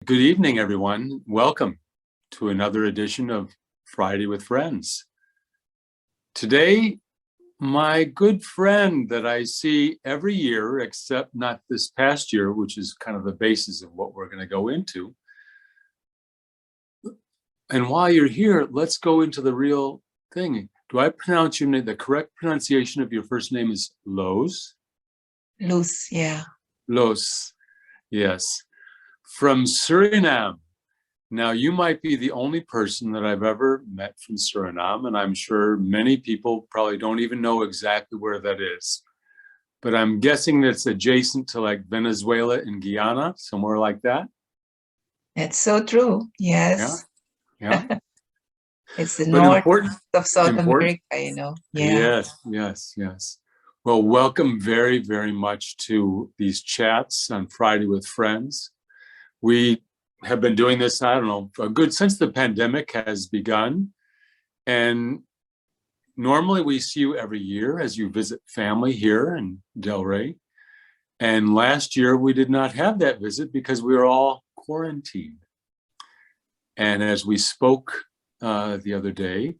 Good evening, everyone. Welcome to another edition of Friday with Friends. Today, my good friend that I see every year, except not this past year, which is kind of the basis of what we're going to go into. And while you're here, let's go into the real thing. Do I pronounce your name? The correct pronunciation of your first name is Loes? Loes, yeah. Loes, yes. From Suriname. Now, you might be the only person that I've ever met from Suriname, and I'm sure many people probably don't even know exactly where that is. But I'm guessing that it's adjacent to like Venezuela and Guyana, somewhere like that. That's so true. Yes. Yeah. It's the But north important of South important. America, Yeah. Yes. Well, welcome very, very much to these chats on Friday with Friends. We have been doing this, I don't know, since the pandemic has begun. And normally we see you every year as you visit family here in Delray. And last year we did not have that visit because we were all quarantined. And as we spoke the other day,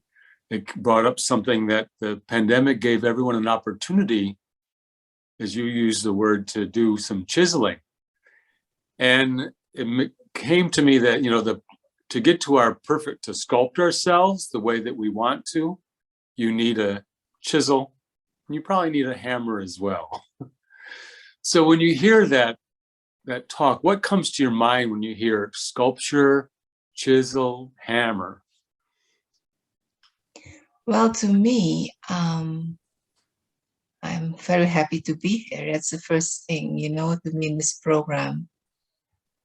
it brought up something that the pandemic gave everyone an opportunity, as you used the word, to do some chiseling. And it came to me that, to get to to sculpt ourselves the way that we want to, you need a chisel, and you probably need a hammer as well. So when you hear that talk, what comes to your mind when you hear sculpture, chisel, hammer? Well, to me, I'm very happy to be here. That's the first thing, to me in this program.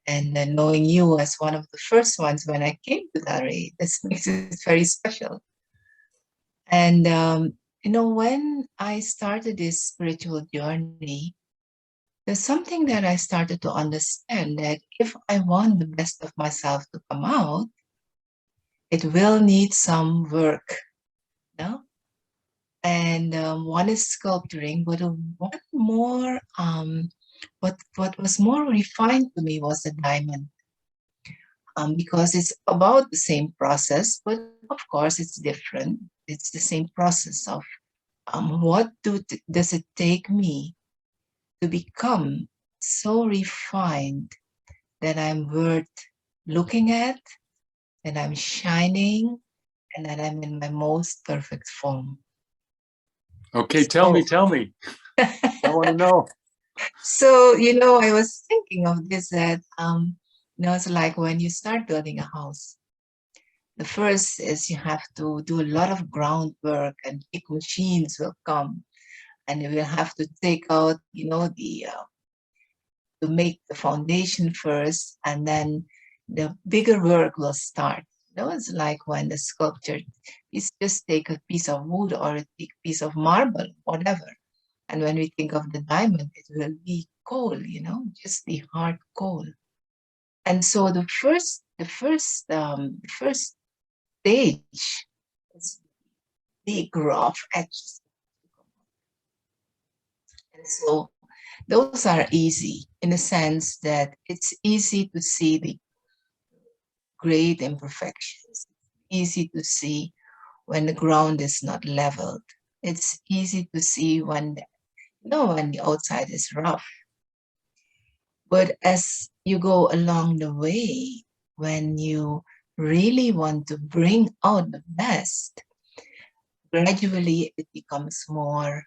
And knowing you as one of the first ones when I came to Delray, this makes it very special. And, when I started this spiritual journey, there's something that I started to understand, that if I want the best of myself to come out, it will need some work, And one is sculpturing, but one more, what was more refined to me was the diamond. Because it's about the same process, but of course it's different. It's the same process of what does it take me to become so refined that I'm worth looking at, that I'm shining, and that I'm in my most perfect form. Okay, tell me. I want to know. So, I was thinking of this, that, it's like when you start building a house, the first is you have to do a lot of groundwork, and big machines will come, and you will have to take out, to make the foundation first, and then the bigger work will start. It's like when the sculpture is just take a piece of wood or a big piece of marble, whatever. And when we think of the diamond, it will be coal, just the hard coal. And so the first stage is big rough edges. And so those are easy in the sense that it's easy to see the great imperfections. Easy to see when the ground is not leveled. It's easy to see when the outside is rough. But as you go along the way, when you really want to bring out the best, gradually it becomes more,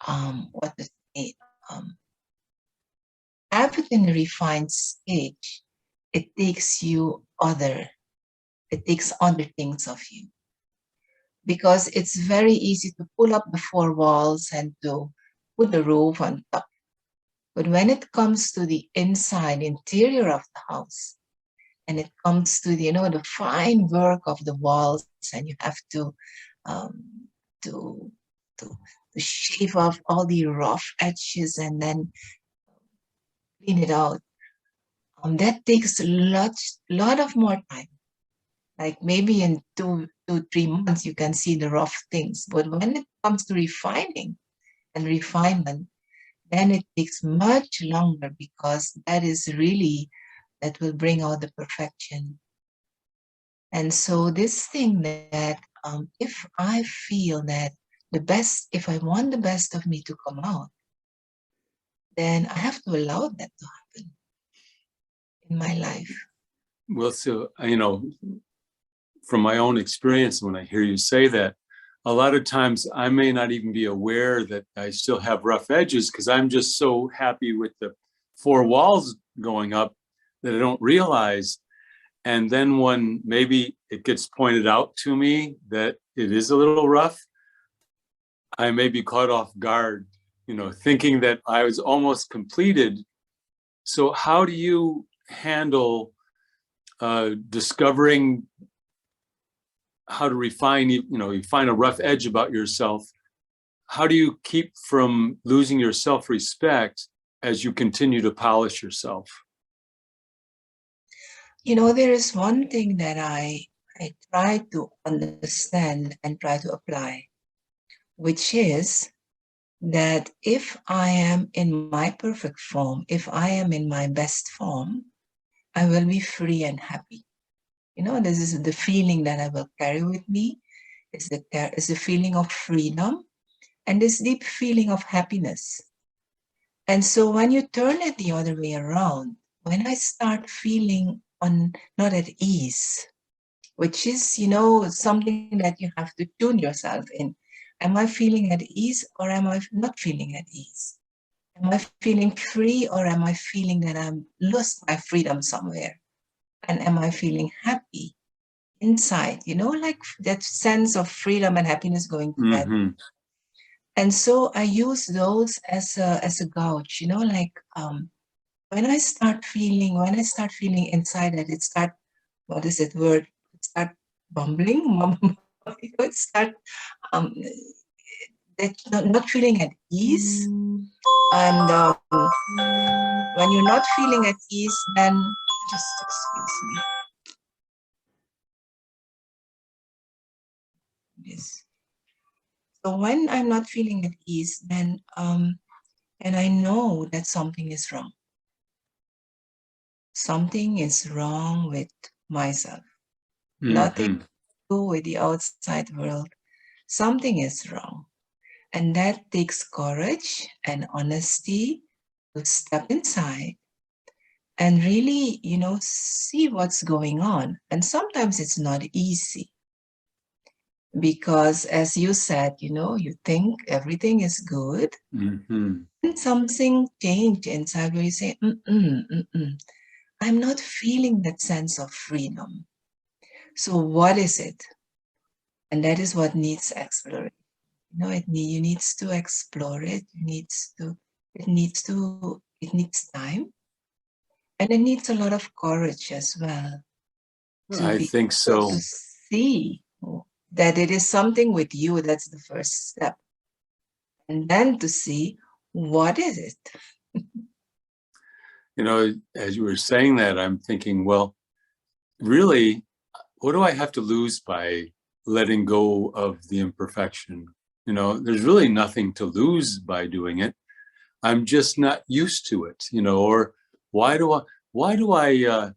after in a refined stage, it takes other things of you. Because it's very easy to pull up the four walls and to put the roof on top. But when it comes to the interior of the house, and it comes to the fine work of the walls, and you have to shave off all the rough edges and then clean it out. That takes a lot of more time. Like maybe in 2-3 months you can see the rough things. But when it comes to refining and refinement, then it takes much longer, because that is really that will bring out the perfection. And so this thing that if I feel that the best, if I want the best of me to come out, then I have to allow that to happen in my life. Well, so, from my own experience, when I hear you say that, a lot of times I may not even be aware that I still have rough edges because I'm just so happy with the four walls going up that I don't realize. And then when maybe it gets pointed out to me that it is a little rough, I may be caught off guard, thinking that I was almost completed. So how do you handle discovering how to refine, you find a rough edge about yourself? How do you keep from losing your self-respect as you continue to polish yourself? There is one thing that I try to understand and try to apply, which is that if I am in my perfect form, if I am in my best form, I will be free and happy. This is the feeling that I will carry with me. It's the feeling of freedom and this deep feeling of happiness. And so when you turn it the other way around, when I start feeling not at ease, which is, something that you have to tune yourself in. Am I feeling at ease or am I not feeling at ease? Am I feeling free or am I feeling that I'm lost my freedom somewhere? And am I feeling happy inside? Like that sense of freedom and happiness going together. Mm-hmm. And so I use those as a gauge, like when I start feeling inside that it start, what is that word? It start bumbling, it start that not feeling at ease. And when you're not feeling at ease, then just excuse me. Yes. So when I'm not feeling at ease, then and I know that something is wrong. Something is wrong with myself. Mm-hmm. Nothing to do with the outside world. Something is wrong. And that takes courage and honesty to step inside and really, see what's going on. And sometimes it's not easy because, as you said, you think everything is good. Mm-hmm. And something changed inside where you say, I'm not feeling that sense of freedom. So what is it? And that is what needs exploration. You needs to explore it. It needs time. And it needs a lot of courage as well to I be think able so. to see that it is something with you. That's the first step. And then to see what is it. As you were saying that, I'm thinking, well, really, what do I have to lose by letting go of the imperfection? There's really nothing to lose by doing it. I'm just not used to it, or why do I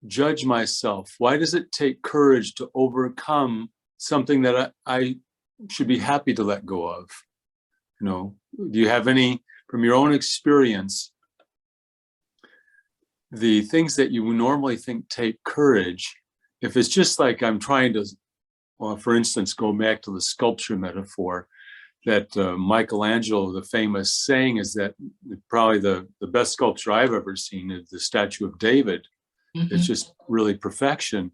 judge myself? Why does it take courage to overcome something that I should be happy to let go of? Do you have any, from your own experience, the things that you normally think take courage, if it's just like I'm trying to, well, for instance, go back to the sculpture metaphor, that Michelangelo, the famous saying is that probably the best sculpture I've ever seen is the statue of David. Mm-hmm. It's just really perfection.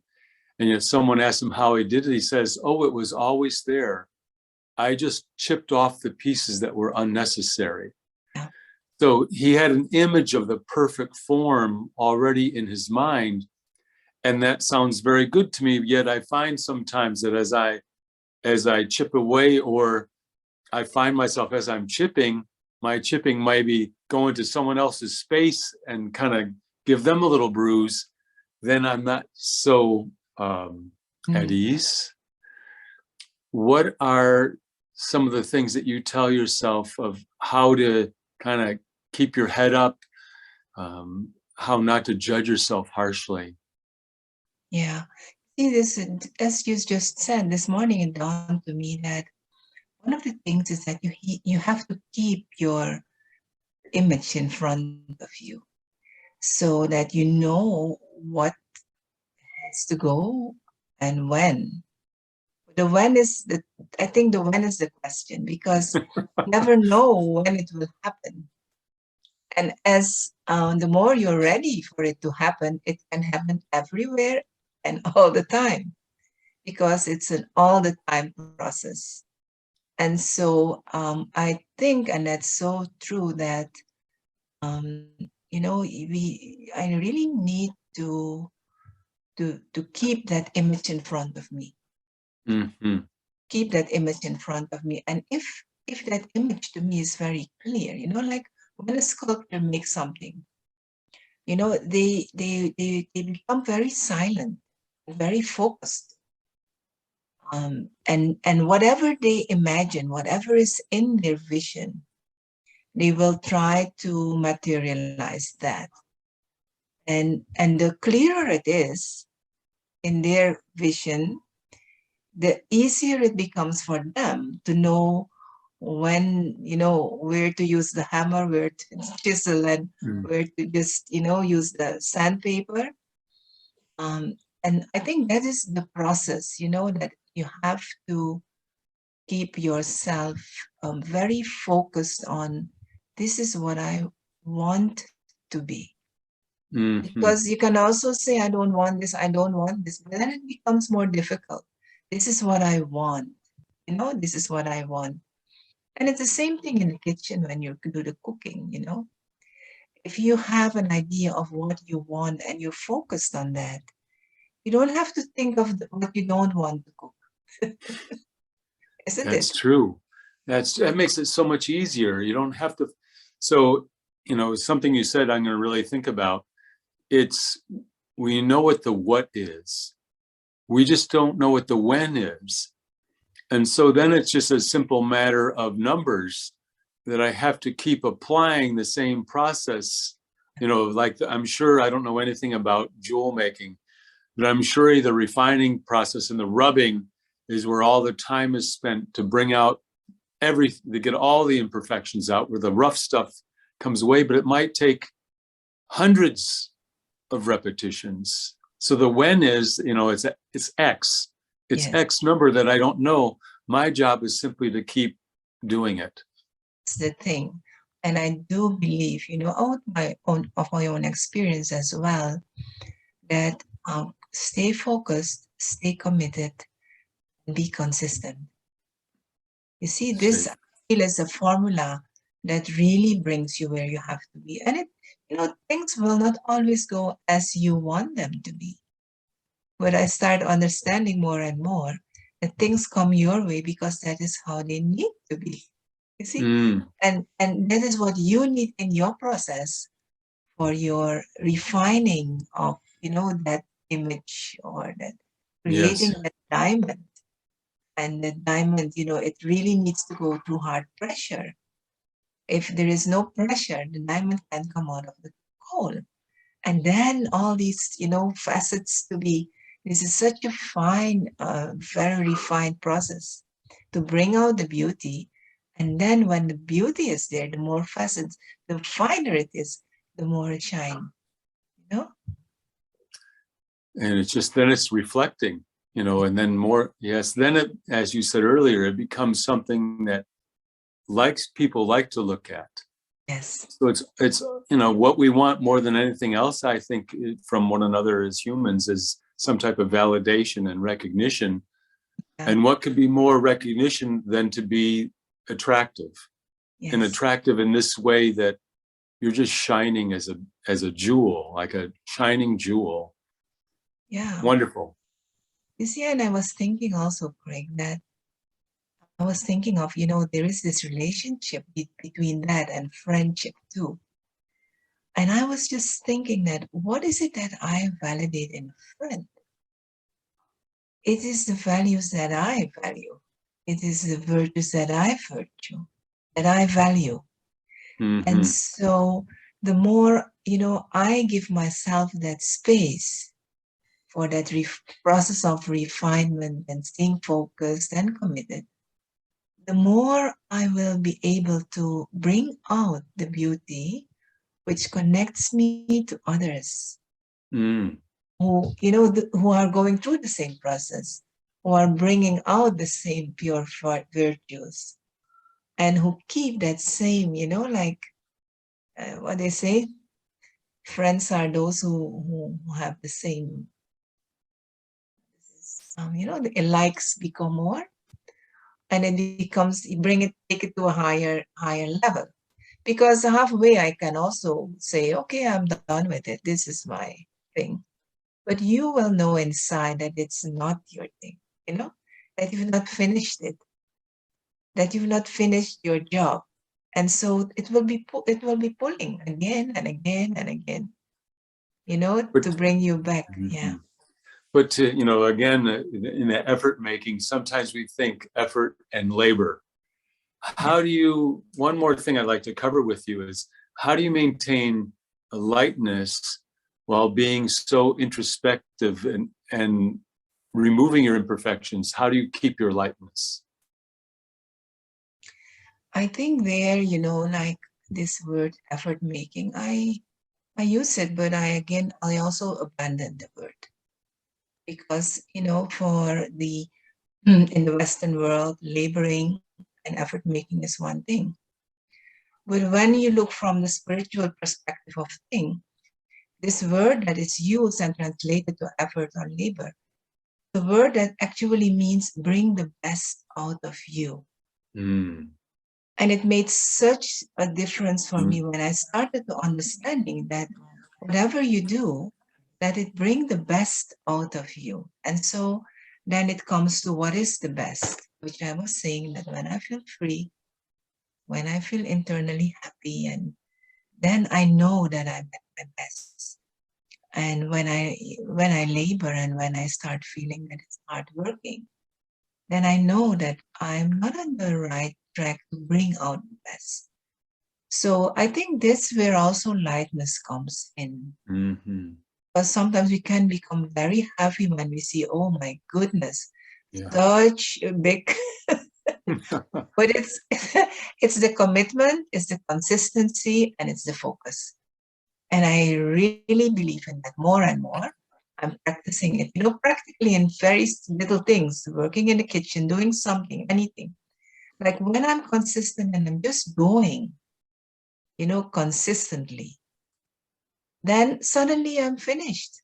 And yet someone asked him how he did it. He says, oh, it was always there. I just chipped off the pieces that were unnecessary. Yeah. So he had an image of the perfect form already in his mind. And that sounds very good to me. Yet I find sometimes that as I chip away, or I find myself as I'm chipping, my chipping might be going to someone else's space and kind of give them a little bruise. Then I'm not so at ease. What are some of the things that you tell yourself of how to kind of keep your head up, how not to judge yourself harshly. Yeah. See, this, as you just said this morning, it dawned to me that one of the things is that you have to keep your image in front of you so that you know what has to go and when. The when is the, I think the when is the question, because you never know when it will happen. And as the more you're ready for it to happen, it can happen everywhere and all the time, because it's an all the time process. And so I think, and that's so true, that I really need to keep that image in front of me. Mm-hmm. Keep that image in front of me. And if that image to me is very clear, like when a sculptor makes something, they become very silent, very focused. And whatever they imagine, whatever is in their vision, they will try to materialize that. And the clearer it is in their vision, the easier it becomes for them to know when, where to use the hammer, where to chisel, and where to just, use the sandpaper. And I think that is the process, that you have to keep yourself very focused on, this is what I want to be. Mm-hmm. Because you can also say, I don't want this, I don't want this, but then it becomes more difficult. This is what I want, this is what I want. And it's the same thing in the kitchen when you do the cooking, If you have an idea of what you want and you're focused on that, you don't have to think of what you don't want to cook. Isn't That's it? true. That makes it so much easier. You don't have to. So, something you said, I'm going to really think about. It's, we know what the what is. We just don't know what the when is. And so then it's just a simple matter of numbers that I have to keep applying the same process. Like I'm sure, I don't know anything about jewel making, but I'm sure the refining process and the rubbing is where all the time is spent to bring out everything, to get all the imperfections out, where the rough stuff comes away, but it might take hundreds of repetitions. So the when is, it's X. It's Yes. X number that I don't know. My job is simply to keep doing it. That's the thing. And I do believe, out of my own experience as well, that stay focused, stay committed, and be consistent. You see, this I feel is a formula that really brings you where you have to be. And things will not always go as you want them to be. But I start understanding more and more that things come your way because that is how they need to be. You see? And that is what you need in your process for your refining of, that image, or that creating that diamond. And the diamond, it really needs to go through hard pressure. If there is no pressure, the diamond can come out of the coal. And then all these, facets to be, this is such a fine, very refined process to bring out the beauty. And then when the beauty is there, the more facets, the finer it is, the more it shines, And it's just, then it's reflecting, and then more, yes, then it, as you said earlier, it becomes something that people like to look at. Yes. So it's what we want more than anything else, I think, from one another as humans, is some type of validation and recognition. Yeah. And what could be more recognition than to be attractive? Yes. And attractive in this way that you're just shining as a jewel, like a shining jewel. Yeah. Wonderful. You see, and I was thinking also, Craig, that I was thinking of, there is this relationship between that and friendship too. And I was just thinking that, what is it that I validate in a friend? It is the values that I value. It is the virtues that I value. Mm-hmm. And so the more, I give myself that space for that process of refinement and staying focused and committed, the more I will be able to bring out the beauty which connects me to others Mm. who are going through the same process, who are bringing out the same pure virtues, and who keep that same, like what they say, friends are those who have the same, the likes become more, and it becomes, you take it to a higher level. Because halfway I can also say, okay, I'm done with it. This is my thing. But you will know inside that it's not your thing, that you've not finished it, that you've not finished your job. And so it will be pulling again and again and again, to But, bring you back. Yeah. mhm. But to, again, in the effort making, sometimes we think effort and labor. How do you, one more thing I'd like to cover with you is, how do you maintain a lightness while being so introspective and removing your imperfections? How do you keep your lightness? I think there, like this word effort making, I use it, but I also abandoned the word. Because, for the in the Western world, laboring and effort making is one thing. But when you look from the spiritual perspective of thing, this word that is used and translated to effort or labor, the word that actually means bring the best out of you. Mm. And it made such a difference for me Mm. when I started to understanding that whatever you do, let it bring the best out of you. And so then it comes to what is the best, which I was saying that when I feel free, when I feel internally happy, and then I know that I'm at my best. And when I labor and when I start feeling that it's hard working, then I know that I'm not on the right track to bring out the best. So I think this where also lightness comes in. Mm-hmm. Because sometimes we can become very heavy when we see, oh my goodness, Yeah. such a big but it's it's the commitment, it's the consistency, and it's the focus. And I really believe in that more and more. I'm practicing it, practically in very little things, working in the kitchen, doing something, anything. Like when I'm consistent and I'm just going, consistently, then suddenly I'm finished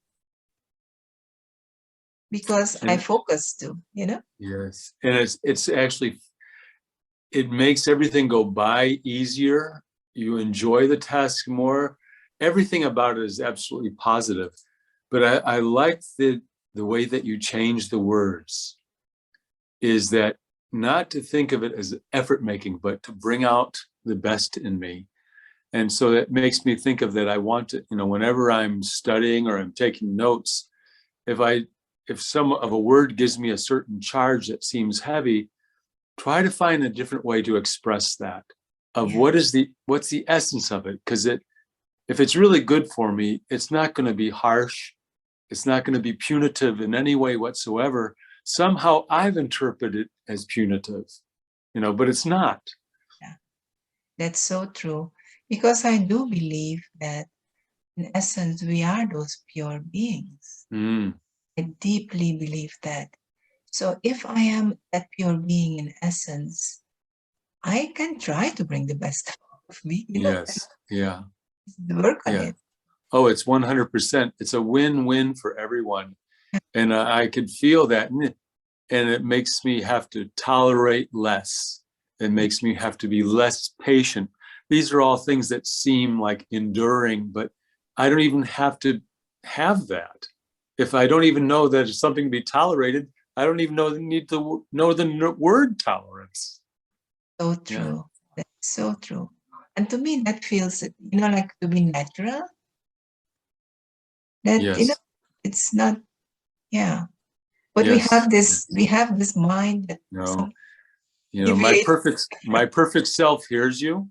because I And focus too. yes, and it's actually, it makes everything go by easier. You enjoy the task more. Everything about it is absolutely positive. But I like the way that you change the words, is that not to think of it as effort making, but to bring out the best in me. And so that makes me think of that. I want to, whenever I'm studying or I'm taking notes, if some of a word gives me a certain charge that seems heavy, try to find a different way to express that, of Yeah. what's the essence of it. Because if it's really good for me, it's not going to be harsh. It's not going to be punitive in any way whatsoever. Somehow I've interpreted it as punitive, but it's not. Yeah, that's so true. Because I do believe that in essence, we are those pure beings. Mm. I deeply believe that. So if I am that pure being in essence, I can try to bring the best out of me, Yes. Yeah. and work on Yeah. it. Oh, it's 100%. It's a win-win for everyone. And I could feel that. And it makes me have to tolerate less. It makes me have to be less patient. These are all things that seem like enduring, but I don't even have to have that. If I don't even know that it's something to be tolerated, I don't even need to know the word tolerance. So Yeah. true. That's so true. And to me, that feels, like to be natural. That, Yes. it's not, yeah. But we Yes. have this mind that No. some My deviates. perfect self hears you,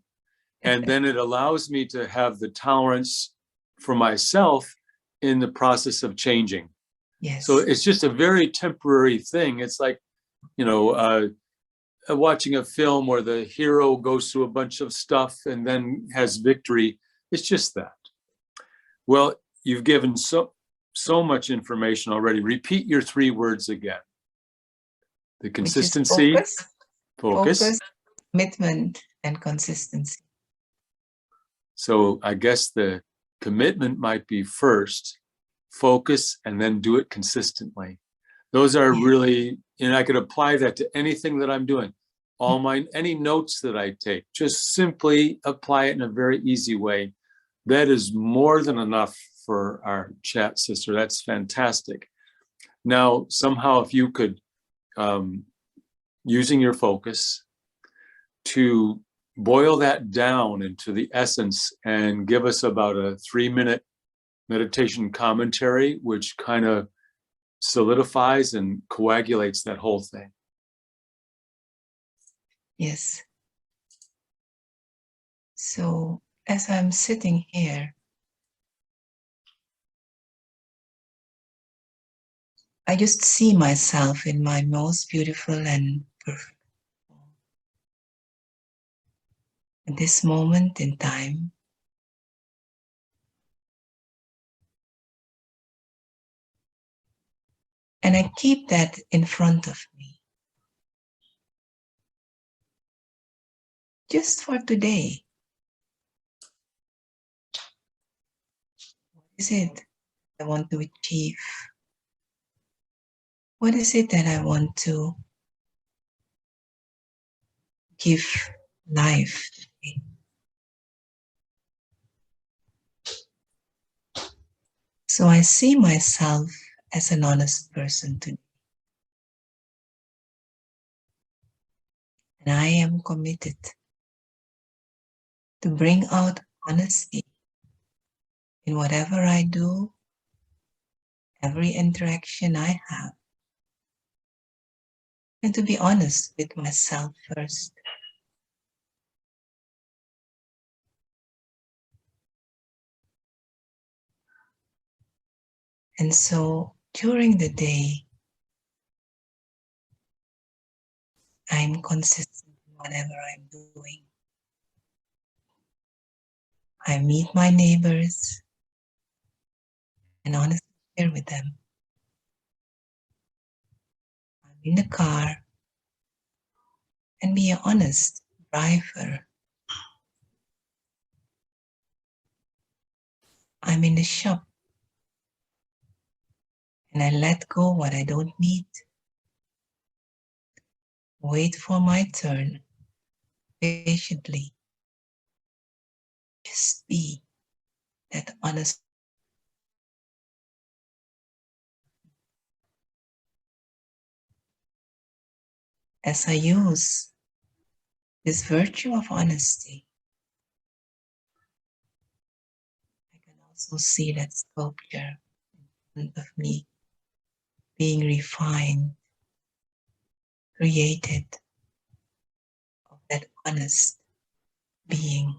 And then it allows me to have the tolerance for myself in the process of changing. Yes. So it's just a very temporary thing. It's like, you know, watching a film where the hero goes through a bunch of stuff and then has victory. It's just that. Well, you've given so much information already. Repeat your 3 words again. The consistency, focus, commitment, and consistency. So I guess the commitment might be first, focus, and then do it consistently. Those are really, and I could apply that to anything that I'm doing. Any notes that I take, just simply apply it in a very easy way. That is more than enough for our chat, sister. That's fantastic. Now, somehow, if you could, using your focus, to boil that down into the essence and give us about a 3-minute meditation commentary, which kind of solidifies and coagulates that whole thing. Yes. So as I'm sitting here, I just see myself in my most beautiful and perfect form. At this moment in time, and I keep that in front of me. Just for today. What is it I want to achieve? What is it that I want to give life today? So I see myself as an honest person today. And I am committed to bring out honesty in whatever I do, every interaction I have, and to be honest with myself first. And so during the day, I'm consistent in whatever I'm doing. I meet my neighbors and honestly share with them. I'm in the car and be an honest driver. I'm in the shop and I let go what I don't need. Wait for my turn patiently. Just be that honest. As I use this virtue of honesty, I can also see that sculpture in front of me being refined, created of that honest being.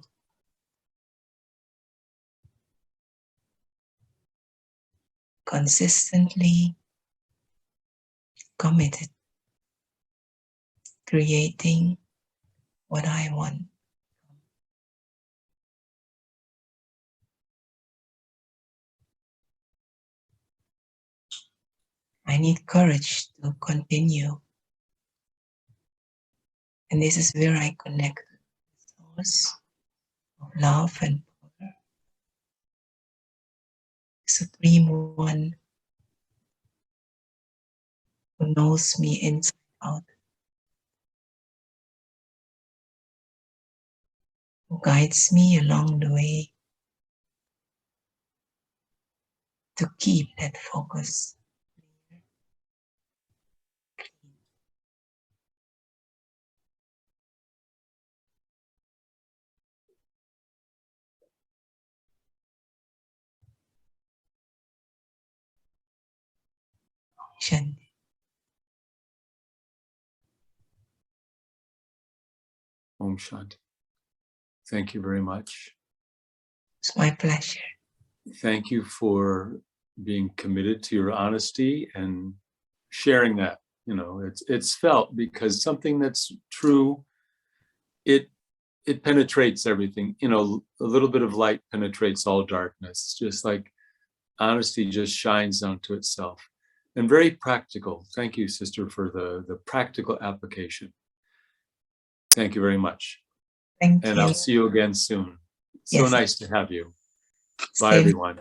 Consistently committed, creating what I want. I need courage to continue. And this is where I connect with the source of love and power, Supreme One who knows me inside out, who guides me along the way to keep that focus. Shanti. Om Shanti. Thank you very much. It's my pleasure. Thank you for being committed to your honesty and sharing that. You know, it's felt, because something that's true, it penetrates everything. You know, a little bit of light penetrates all darkness, just like honesty just shines onto itself. And very practical. Thank you, sister, for the practical application. Thank you very much. Thank And you. I'll see you again soon. So Yes. nice to have you. Bye, Same. everyone.